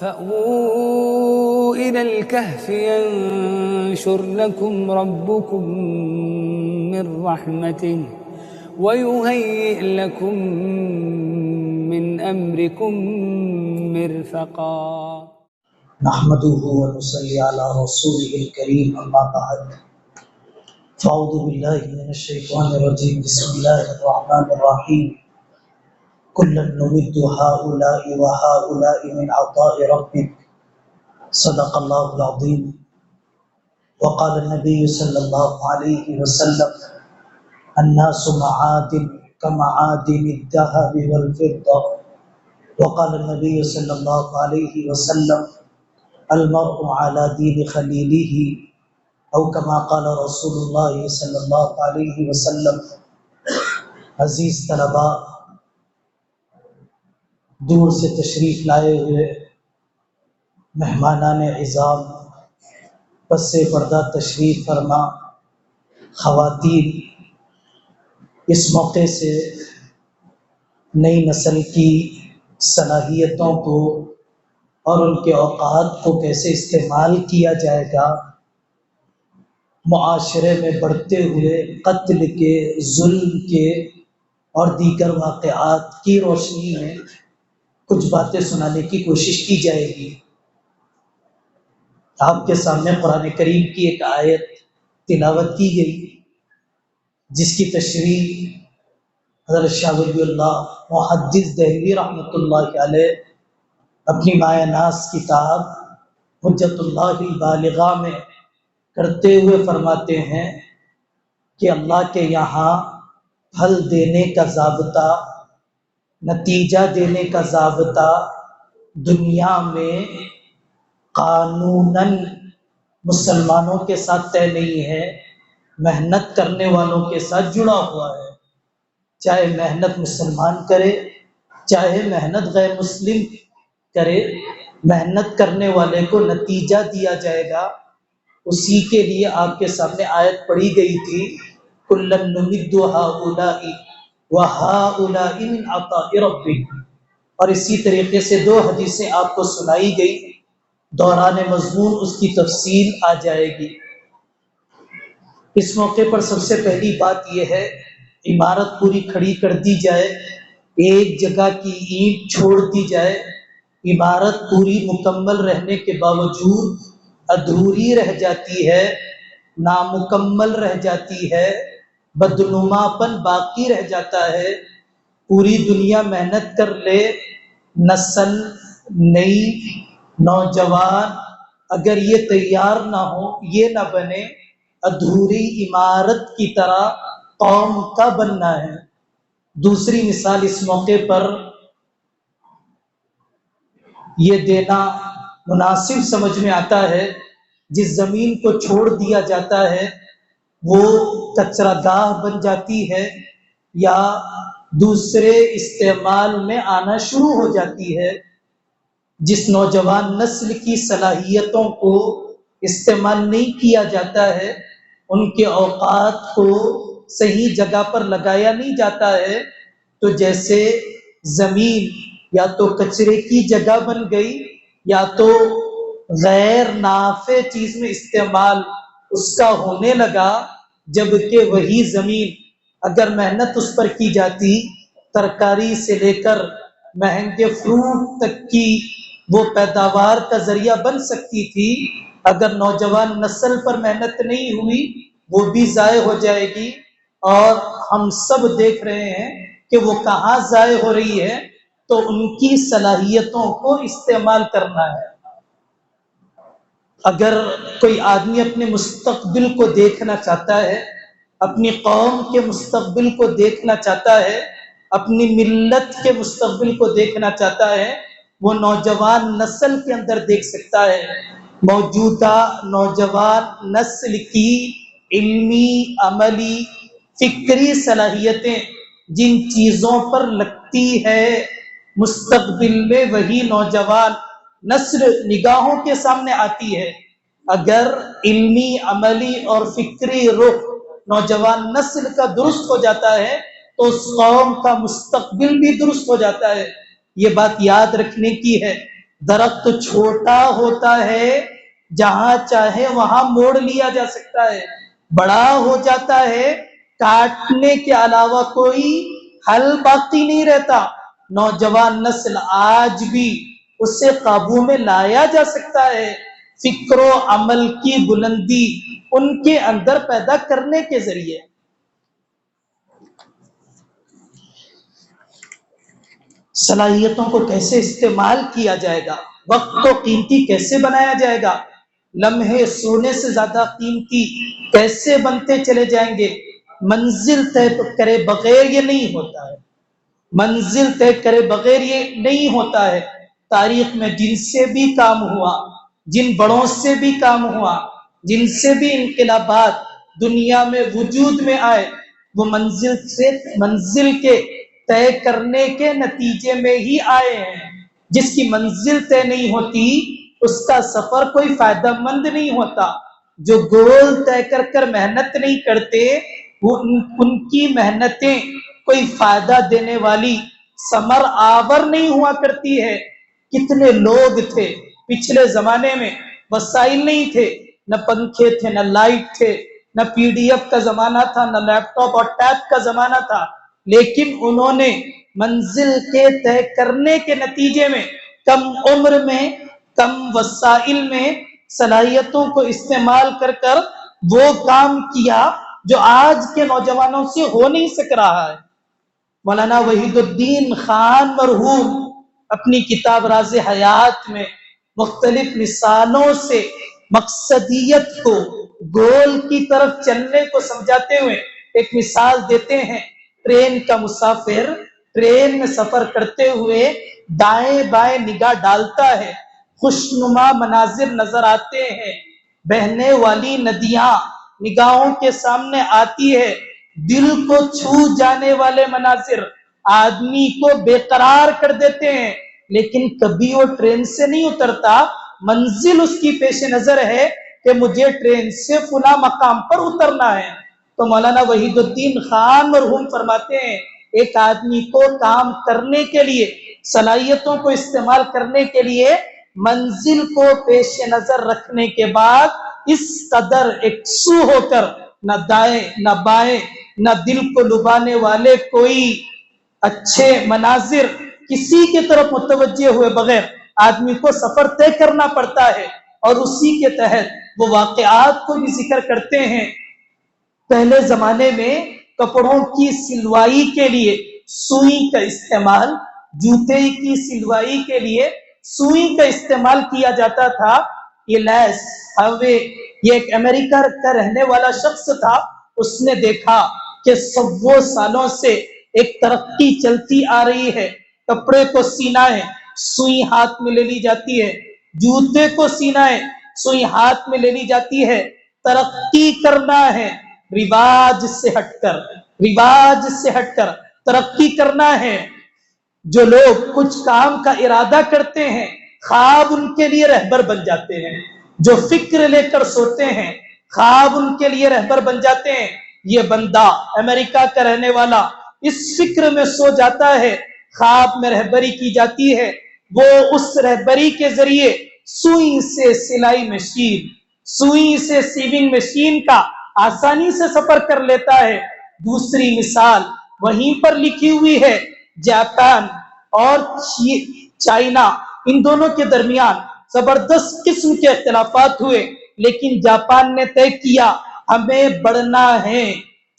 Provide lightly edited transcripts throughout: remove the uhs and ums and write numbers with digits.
فأووا إلى الكهف ينشر لكم ربكم من رحمته ويهيئ لكم من أمركم مرفقا. نحمده ونصلي على رسوله الكريم اما بعد فاعوذ بالله من الشيطان الرجيم بسم الله الرحمن الرحيم كلا نمد هؤلاء وهؤلاء من عطاء ربك صدق الله العظيم. وقال النبي صلى الله عليه وسلم الناس معادن كمعادن الذهب والفضة. وقال النبي صلى الله عليه وسلم المرء على دين خليله او كما قال رسول اللہ صلی اللہ علیہ وسلم. عزیز طلباء، دور سے تشریف لائے ہوئے مہمانان اعظام، پس پردہ تشریف فرما خواتین، اس موقع سے نئی نسل کی صلاحیتوں کو اور ان کے اوقات کو کیسے استعمال کیا جائے گا، معاشرے میں بڑھتے ہوئے قتل کے، ظلم کے اور دیگر واقعات کی روشنی میں کچھ باتیں سنانے کی کوشش کی جائے گی. آپ کے سامنے قرآن کریم کی ایک آیت تلاوت کی گئی جس کی تشریح حضرت شاہ ولی اللہ محدث دہلوی رحمۃ اللہ علیہ اپنی مایہ ناز کتاب حجت اللہ البالغہ میں کرتے ہوئے فرماتے ہیں کہ اللہ کے یہاں پھل دینے کا ضابطہ، نتیجہ دینے کا ضابطہ دنیا میں قانوناً مسلمانوں کے ساتھ طے نہیں ہے، محنت کرنے والوں کے ساتھ جڑا ہوا ہے. چاہے محنت مسلمان کرے، چاہے محنت غیر مسلم کرے، محنت کرنے والے کو نتیجہ دیا جائے گا. اسی کے لیے آپ کے سامنے آیت پڑھی گئی تھی کُلًّا نُمِدُّ هَؤُلَاءِ وَهَؤُلَاءِ مِنْ عَطَاءِ رَبِّكَ. اور اسی طریقے سے دو حدیثیں آپ کو سنائی گئی، دوران مضمون اس کی تفصیل آ جائے گی. اس موقع پر سب سے پہلی بات یہ ہے، عمارت پوری کھڑی کر دی جائے، ایک جگہ کی اینٹ چھوڑ دی جائے، عمارت پوری مکمل رہنے کے باوجود ادھوری رہ جاتی ہے، نامکمل رہ جاتی ہے، بدنما پن باقی رہ جاتا ہے. پوری دنیا محنت کر لے، نسل نئی نوجوان اگر یہ تیار نہ ہو، یہ نہ بنے، ادھوری عمارت کی طرح قوم کا بننا ہے. دوسری مثال اس موقع پر یہ دینا مناسب سمجھ میں آتا ہے، جس زمین کو چھوڑ دیا جاتا ہے وہ کچرا گاہ بن جاتی ہے یا دوسرے استعمال میں آنا شروع ہو جاتی ہے. جس نوجوان نسل کی صلاحیتوں کو استعمال نہیں کیا جاتا ہے، ان کے اوقات کو صحیح جگہ پر لگایا نہیں جاتا ہے، تو جیسے زمین یا تو کچرے کی جگہ بن گئی یا تو غیر نافع چیز میں استعمال اس کا ہونے لگا. جبکہ وہی زمین اگر محنت اس پر کی جاتی، ترکاری سے لے کر مہنگے فروٹ تک کی وہ پیداوار کا ذریعہ بن سکتی تھی. اگر نوجوان نسل پر محنت نہیں ہوئی وہ بھی ضائع ہو جائے گی، اور ہم سب دیکھ رہے ہیں کہ وہ کہاں ضائع ہو رہی ہے. تو ان کی صلاحیتوں کو استعمال کرنا ہے. اگر کوئی آدمی اپنے مستقبل کو دیکھنا چاہتا ہے، اپنی قوم کے مستقبل کو دیکھنا چاہتا ہے، اپنی ملت کے مستقبل کو دیکھنا چاہتا ہے، وہ نوجوان نسل کے اندر دیکھ سکتا ہے. موجودہ نوجوان نسل کی علمی، عملی، فکری صلاحیتیں جن چیزوں پر لگتی ہے، مستقبل میں وہی نوجوان نسل نگاہوں کے سامنے آتی ہے. اگر علمی، عملی اور فکری رخ نوجوان نسل کا درست ہو جاتا ہے تو اس قوم کا مستقبل بھی درست ہو جاتا ہے. یہ بات یاد رکھنے کی ہے درخت چھوٹا ہوتا ہے، جہاں چاہے وہاں موڑ لیا جا سکتا ہے، بڑا ہو جاتا ہے، کاٹنے کے علاوہ کوئی حل باقی نہیں رہتا۔ نوجوان نسل آج بھی اسے قابو میں لایا جا سکتا ہے، فکر و عمل کی بلندی ان کے اندر پیدا کرنے کے ذریعے۔ صلاحیتوں کو کیسے استعمال کیا جائے گا، وقت کو قیمتی کیسے بنایا جائے گا، لمحے سونے سے زیادہ قیمتی کیسے بنتے چلے جائیں گے، منزل طے کرے بغیر یہ نہیں ہوتا ہے، منزل طے کرے بغیر یہ نہیں ہوتا ہے۔ تاریخ میں جن سے بھی کام ہوا، جن بڑوں سے بھی کام ہوا، جن سے بھی انقلابات دنیا میں وجود میں آئے، وہ منزل کے طے کرنے کے نتیجے میں ہی آئے ہیں۔ جس کی منزل طے نہیں ہوتی اس کا سفر کوئی فائدہ مند نہیں ہوتا۔ جو گول طے کر محنت نہیں کرتے وہ ان کی محنتیں کوئی فائدہ دینے والی، ثمر آور نہیں ہوا کرتی ہے۔ کتنے لوگ تھے پچھلے زمانے میں، وسائل نہیں تھے، نہ پنکھے تھے، نہ لائٹ تھے، نہ پی ڈی ایف کا زمانہ تھا، نہ لیپ ٹاپ اور ٹیب کا زمانہ تھا، لیکن انہوں نے منزل کے طے کرنے کے نتیجے میں کم عمر میں، کم وسائل میں صلاحیتوں کو استعمال کر وہ کام کیا جو آج کے نوجوانوں سے ہو نہیں سک رہا ہے۔ مولانا وحید الدین خان مرحوم اپنی کتاب راز حیات میں مختلف مثالوں سے مقصدیت کو، گول کی طرف چلنے کو سمجھاتے ہوئے ایک مثال دیتے ہیں۔ ٹرین کا مسافر ٹرین میں سفر کرتے ہوئے دائیں بائیں نگاہ ڈالتا ہے، خوشنما مناظر نظر آتے ہیں، بہنے والی ندیاں نگاہوں کے سامنے آتی ہے، دل کو چھو جانے والے مناظر آدمی کو بے قرار کر دیتے ہیں، لیکن کبھی وہ ٹرین سے نہیں اترتا، منزل اس کی پیش نظر ہے کہ مجھے ٹرین سے فلاں مقام پر اترنا ہے۔ تو مولانا وحید الدین خان مرحوم فرماتے ہیں ایک آدمی کو کام کرنے کے لیے، صلاحیتوں کو استعمال کرنے کے لیے منزل کو پیش نظر رکھنے کے بعد اس قدر یکسو ہو کر نہ دائیں نہ بائیں نہ دل کو لبانے والے کوئی اچھے مناظر کسی کی طرف متوجہ ہوئے بغیر آدمی کو سفر طے کرنا پڑتا ہے، اور اسی کے تحت وہ واقعات کو بھی ذکر کرتے ہیں۔ پہلے زمانے میں کپڑوں کی سلوائی کے لیے سوئی کا استعمال، جوتے کی سلوائی کے لیے سوئی کا استعمال کیا جاتا تھا۔ یہ لیس یہ ایک امریکہ کا رہنے والا شخص تھا، اس نے دیکھا کہ سو سالوں سے ایک ترقی چلتی آ رہی ہے، کپڑے کو سینا ہے، سوئی ہاتھ میں لے لی جاتی ہے، جوتے کو سینا ہے، سوئی ہاتھ میں لے لی جاتی ہے، ترقی کرنا ہے، رواج سے ہٹ کر ترقی کرنا ہے۔ جو لوگ کچھ کام کا ارادہ کرتے ہیں خواب ان کے لیے رہبر بن جاتے ہیں، جو فکر لے کر سوتے ہیں خواب ان کے لیے رہبر بن جاتے ہیں۔ یہ بندہ امریکہ کا رہنے والا اس فکر میں سو جاتا ہے، خواب میں رہبری کی جاتی ہے، وہ اس رہبری کے ذریعے سوئی سے سلائی مشین، سوئی سے سیونگ مشین کا آسانی سے سفر کر لیتا ہے۔ دوسری مثال وہیں پر لکھی ہوئی ہے، جاپان اور چائنا، ان دونوں کے درمیان زبردست قسم کے اختلافات ہوئے، لیکن جاپان نے طے کیا ہمیں بڑھنا ہے،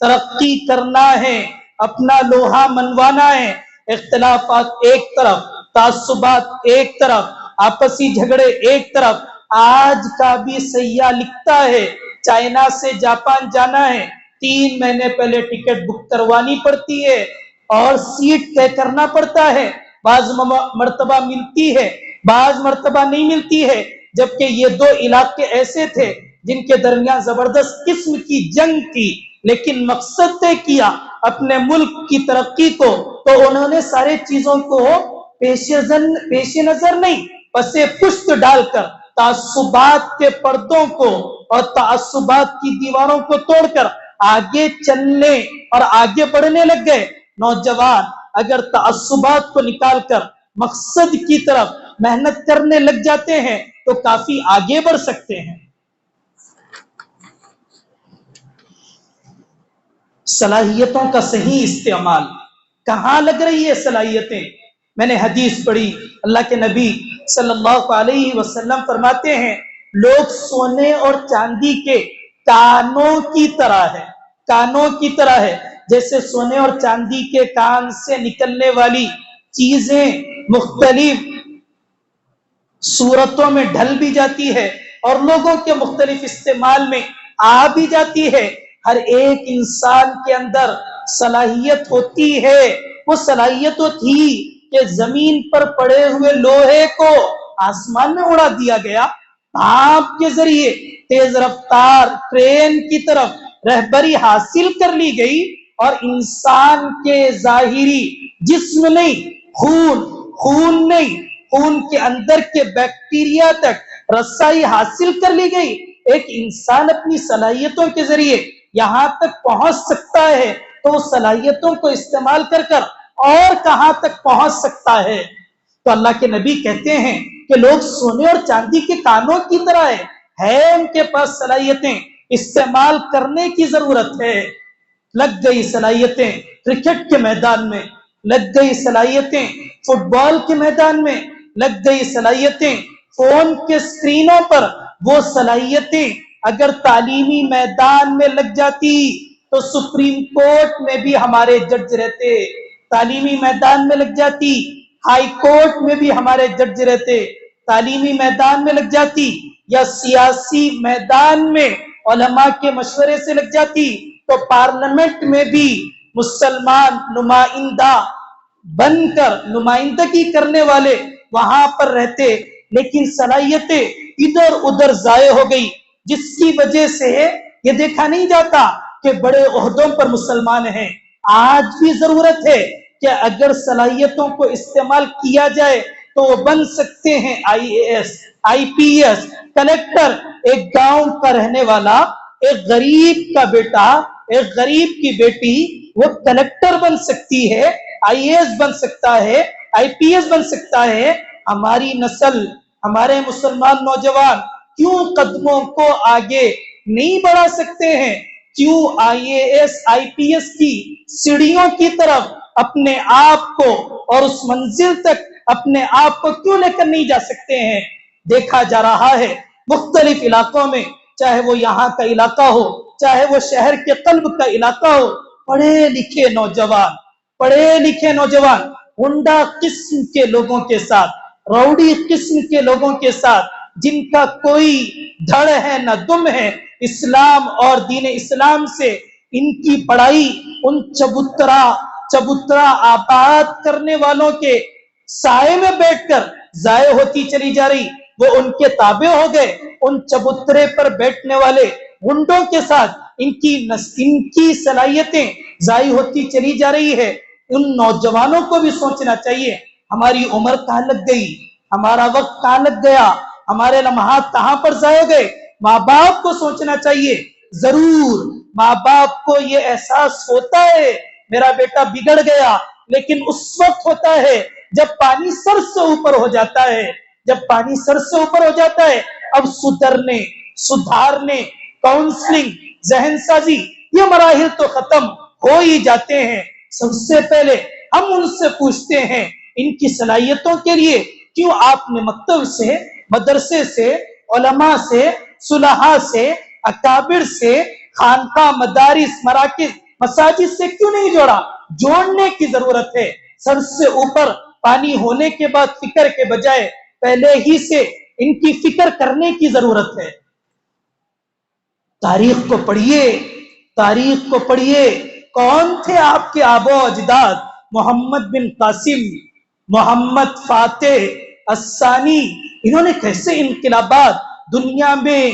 ترقی کرنا ہے، اپنا لوہا منوانا ہے۔ اختلافات ایک طرف، تعصبات ایک طرف، آپسی جھگڑے ایک طرف۔ آج کا بھی سیاح لکھتا ہے چائنا سے جاپان جانا ہے، 3 مہینے پہلے ٹکٹ بک کروانی پڑتی ہے اور سیٹ طے کرنا پڑتا ہے، بعض مرتبہ ملتی ہے، بعض مرتبہ نہیں ملتی ہے، جبکہ یہ 2 علاقے ایسے تھے جن کے درمیان زبردست قسم کی جنگ تھی، لیکن مقصد طے کیا اپنے ملک کی ترقی کو، تو انہوں نے سارے چیزوں کو پیش نظر نہیں، پس پشت ڈال کر تعصبات کے پردوں کو اور تعصبات کی دیواروں کو توڑ کر آگے چلنے اور آگے بڑھنے لگ گئے۔ نوجوان اگر تعصبات کو نکال کر مقصد کی طرف محنت کرنے لگ جاتے ہیں تو کافی آگے بڑھ سکتے ہیں۔ صلاحیتوں کا صحیح استعمال، کہاں لگ رہی ہے صلاحیتیں؟ میں نے حدیث پڑھی، اللہ کے نبی صلی اللہ علیہ وسلم فرماتے ہیں لوگ سونے اور چاندی کے کانوں کی طرح ہے، کانوں کی طرح ہے۔ جیسے سونے اور چاندی کے کان سے نکلنے والی چیزیں مختلف صورتوں میں ڈھل بھی جاتی ہے اور لوگوں کے مختلف استعمال میں آ بھی جاتی ہے، ہر ایک انسان کے اندر صلاحیت ہوتی ہے۔ وہ صلاحیت تو تھی کہ زمین پر پڑے ہوئے لوہے کو آسمان میں اڑا دیا گیا، بھاپ کے ذریعے تیز رفتار ٹرین کی طرف رہبری حاصل کر لی گئی اور انسان کے ظاہری جسم نہیں، خون نہیں، خون کے اندر کے بیکٹیریا تک رسائی حاصل کر لی گئی۔ ایک انسان اپنی صلاحیتوں کے ذریعے یہاں تک پہنچ سکتا ہے تو اس صلاحیتوں کو استعمال کر کر اور کہاں تک پہنچ سکتا ہے؟ تو اللہ کے نبی کہتے ہیں کہ لوگ سونے اور چاندی کے کانوں کی طرح ہے ان کے پاس صلاحیتیں، استعمال کرنے کی ضرورت ہے۔ لگ گئی صلاحیتیں کرکٹ کے میدان میں، لگ گئی صلاحیتیں فٹ بال کے میدان میں، لگ گئی صلاحیتیں فون کے اسکرینوں پر، وہ صلاحیتیں اگر تعلیمی میدان میں لگ جاتی تو سپریم کورٹ میں بھی ہمارے جج رہتے، تعلیمی میدان میں لگ جاتی ہائی کورٹ میں بھی ہمارے جج رہتے، تعلیمی میدان میں لگ جاتی یا سیاسی میدان میں علماء کے مشورے سے لگ جاتی تو پارلیمنٹ میں بھی مسلمان نمائندہ بن کر نمائندگی کرنے والے وہاں پر رہتے۔ لیکن صلاحیتیں ادھر ادھر ضائع ہو گئی، جس کی وجہ سے یہ دیکھا نہیں جاتا کہ بڑے عہدوں پر مسلمان ہیں۔ آج بھی ضرورت ہے کہ اگر صلاحیتوں کو استعمال کیا جائے تو وہ بن سکتے ہیں IAS IPS کلیکٹر۔ ایک گاؤں کا رہنے والا، ایک غریب کا بیٹا، ایک غریب کی بیٹی وہ کلیکٹر بن سکتی ہے، IAS بن سکتا ہے، IPS بن سکتا ہے۔ ہماری نسل، ہمارے مسلمان نوجوان کیوں قدموں کو آگے نہیں بڑھا سکتے ہیں؟ کیوں IAS IPS کی سیڑھیوں کی طرف اپنے آپ کو اور اس منزل تک اپنے آپ کو کیوں لے کر نہیں جا سکتے ہیں؟ دیکھا جا رہا ہے مختلف علاقوں میں، چاہے وہ یہاں کا علاقہ ہو، چاہے وہ شہر کے قلب کا علاقہ ہو، پڑھے لکھے نوجوان غنڈہ قسم کے لوگوں کے ساتھ، روڈی قسم کے لوگوں کے ساتھ، جن کا کوئی دھڑ ہے نہ دم ہے اسلام اور دین اسلام سے، ان کی پڑھائی ان چبوترا آباد کرنے والوں کے سائے میں بیٹھ کر ضائع ہوتی چلی جا رہی۔ وہ ان کے تابع ہو گئے، ان چبوترے پر بیٹھنے والے غنڈوں کے ساتھ ان کی صلاحیتیں ضائع ہوتی چلی جا رہی ہے۔ ان نوجوانوں کو بھی سوچنا چاہیے ہماری عمر کہاں لگ گئی، ہمارا وقت کہاں لگ گیا، ہمارے لمحات کہاں پر ضائع گئے۔ ماں باپ کو سوچنا چاہیے، ضرور ماں باپ کو یہ احساس ہوتا ہے میرا بیٹا بگڑ گیا، لیکن اس وقت ہوتا ہے جب پانی سر سے اوپر ہو جاتا ہے، جب پانی سر سے اوپر ہو جاتا ہے۔ اب سدھارنے کاؤنسلنگ، ذہن سازی، یہ مراحل تو ختم ہو ہی جاتے ہیں۔ سب سے پہلے ہم ان سے پوچھتے ہیں ان کی صلاحیتوں کے لیے کیوں آپ نے مکتب سے، مدرسے سے، علماء سے، صلحاء سے، اکابر سے، خانقاہ، مدارس، مراکز، مساجد سے کیوں نہیں جوڑا؟ جوڑنے کی ضرورت ہے۔ سر سے اوپر پانی ہونے کے بعد فکر کے بجائے پہلے ہی سے ان کی فکر کرنے کی ضرورت ہے۔ تاریخ کو پڑھیے، کون تھے آپ کے آبا و اجداد؟ محمد بن قاسم، محمد فاتح الثانی، انہوں نے کیسے انقلابات دنیا میں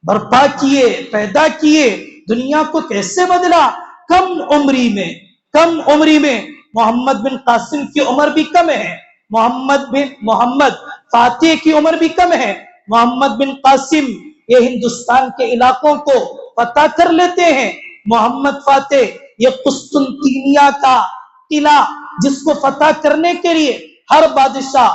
برپا کیے، پیدا کیے، دنیا کو کیسے بدلا کم عمری میں۔ محمد بن قاسم کی عمر بھی کم ہے، محمد فاتح کی عمر بھی کم ہے۔ محمد بن قاسم یہ ہندوستان کے علاقوں کو فتح کر لیتے ہیں، محمد فاتح یہ قسطنطنیہ کا قلعہ جس کو فتح کرنے کے لیے ہر بادشاہ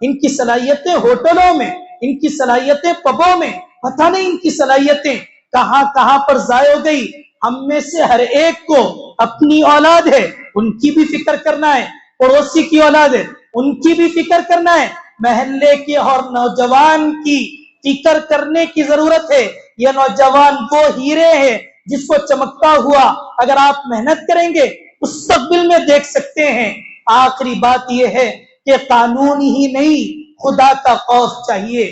ان کی صلاحیتیں ہوٹلوں میں، ان کی صلاحیتیں پبوں میں، پتہ نہیں ان کی صلاحیتیں کہاں کہاں پر ضائع ہو گئی۔ ہم میں سے ہر ایک کو اپنی اولاد ہے ان کی بھی فکر کرنا ہے، پڑوسی کی اولاد ہے ان کی بھی فکر کرنا ہے، محلے کے اور نوجوان کی فکر کرنے کی ضرورت ہے۔ یہ نوجوان وہ ہیرے ہیں جس کو چمکتا ہوا اگر آپ محنت کریں گے مستقبل میں دیکھ سکتے ہیں۔ آخری بات یہ ہے کہ قانون ہی نہیں خدا کا خوف چاہیے،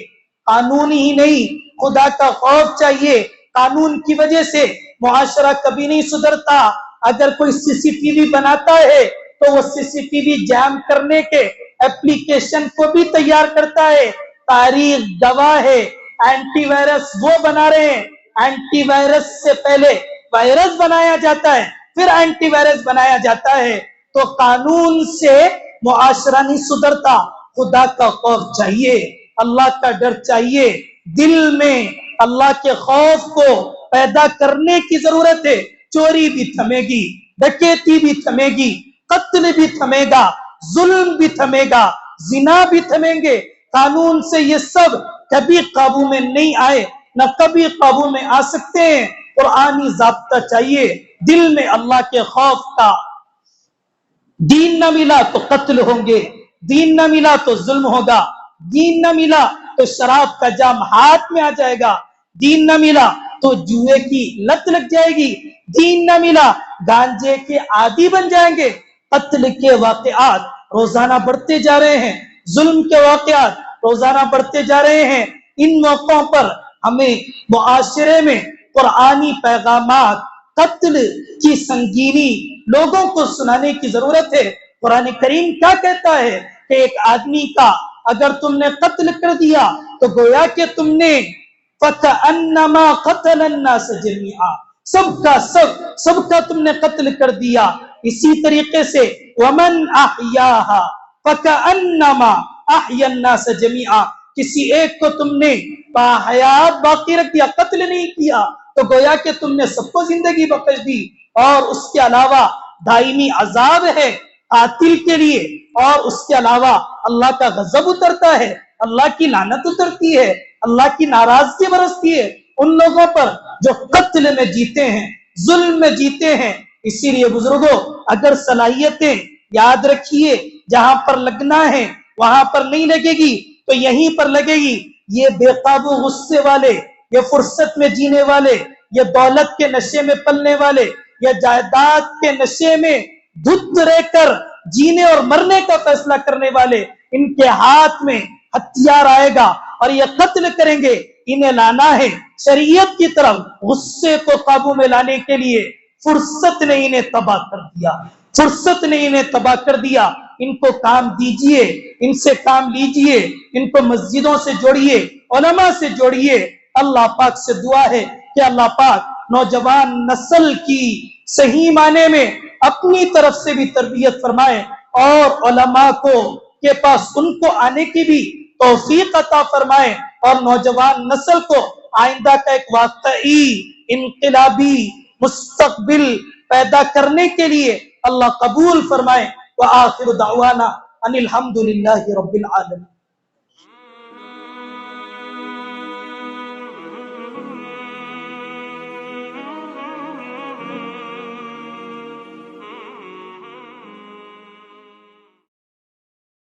قانون ہی نہیں خدا کا خوف چاہیے۔ قانون کی وجہ سے معاشرہ کبھی نہیں سدھرتا۔ اگر کوئی سی سی ٹی وی بناتا ہے تو وہ سی سی ٹی وی جام کرنے کے ایپلیکیشن کو بھی تیار کرتا ہے۔ تاریخ گواہ ہے، اینٹی وائرس وہ بنا رہے ہیں، اینٹی وائرس سے پہلے وائرس بنایا جاتا ہے پھر اینٹی وائرس بنایا جاتا ہے۔ تو قانون سے معاشرہ نہیں سدھرتا، خدا کا خوف چاہیے، اللہ کا ڈر چاہیے، دل میں اللہ کے خوف کو پیدا کرنے کی ضرورت ہے۔ چوری بھی تھمے گی، ڈکیتی بھی تھمے گی، قتل بھی تھمے گا، ظلم بھی تھمے گا، زنا بھی تھمیں گے۔ قانون سے یہ سب کبھی قابو میں نہیں آئے، نہ کبھی قابو میں آ سکتے ہیں۔ قرآنی ضابطہ چاہیے، دل میں اللہ کے خوف کا۔ دین نہ ملا تو قتل ہوں گے، دین نہ ملا تو ظلم ہوگا، دین نہ ملا تو شراب کا جام ہاتھ میں آ جائے گا، دین نہ ملا تو جوئے کی لت لگ جائے گی، دین نہ ملا گانجے کے عادی بن جائیں گے۔ قتل کے واقعات روزانہ بڑھتے جا رہے ہیں، ظلم کے واقعات روزانہ بڑھتے جا رہے ہیں۔ ان موقعوں پر ہمیں معاشرے میں قرآنی پیغامات، قتل کی سنگینی لوگوں کو سنانے کی ضرورت ہے۔ قرآن کریم کیا کہتا ہے کہ ایک آدمی کا اگر تم نے قتل کر دیا تو گویا کہ تم نے فَكَأَنَّمَا قَتَلَ النَّاسَ جَمِيعًا، سب کا تم نے قتل کر دیا۔ اسی طریقے سے وَمَنْ أَحْيَاهَا فَكَأَنَّمَا أَحْيَا النَّاسَ جَمِيعًا، کسی ایک کو تم نے باحیات باقی رکھ دیا، قتل نہیں کیا تو گویا کہ تم نے سب کو زندگی بخش دی۔ اور اس کے علاوہ دائمی عذاب ہے قاتل کے لیے، اور اس کے علاوہ اللہ کا غضب اترتا ہے، اللہ کی لعنت اترتی ہے، اللہ کی ناراضگی برستی ہے ان لوگوں پر جو قتل میں جیتے ہیں، ظلم میں جیتے ہیں۔ اسی لیے بزرگوں، اگر صلاحیتیں یاد رکھیے جہاں پر لگنا ہے وہاں پر نہیں لگے گی تو یہیں پر لگے گی۔ یہ بے قابو غصے والے، یہ فرصت میں جینے والے، یہ دولت کے نشے میں پلنے والے، یہ جائیداد کے نشے میں دھت رہ کر جینے اور مرنے کا فیصلہ کرنے والے، ان کے ہاتھ میں ہتھیار آئے گا اور یہ قتل کریں گے۔ انہیں لانا ہے شریعت کی طرف، غصے کو قابو میں لانے کے لیے۔ فرصت نے انہیں تباہ کر دیا، فرصت نے انہیں تباہ کر دیا۔ ان کو کام دیجئے، ان سے کام لیجئے، ان کو مسجدوں سے جوڑیے، علماء سے جوڑیے۔ اللہ پاک سے دعا ہے کہ اللہ پاک نوجوان نسل کی صحیح معنی میں اپنی طرف سے بھی تربیت فرمائے اور علماء کے پاس ان کو آنے کی بھی توفیق عطا فرمائے، اور نوجوان نسل کو آئندہ کا ایک واقعی انقلابی مستقبل پیدا کرنے کے لیے اللہ قبول فرمائے۔ وآخر دعوانا ان الحمد للہ رب العالمین۔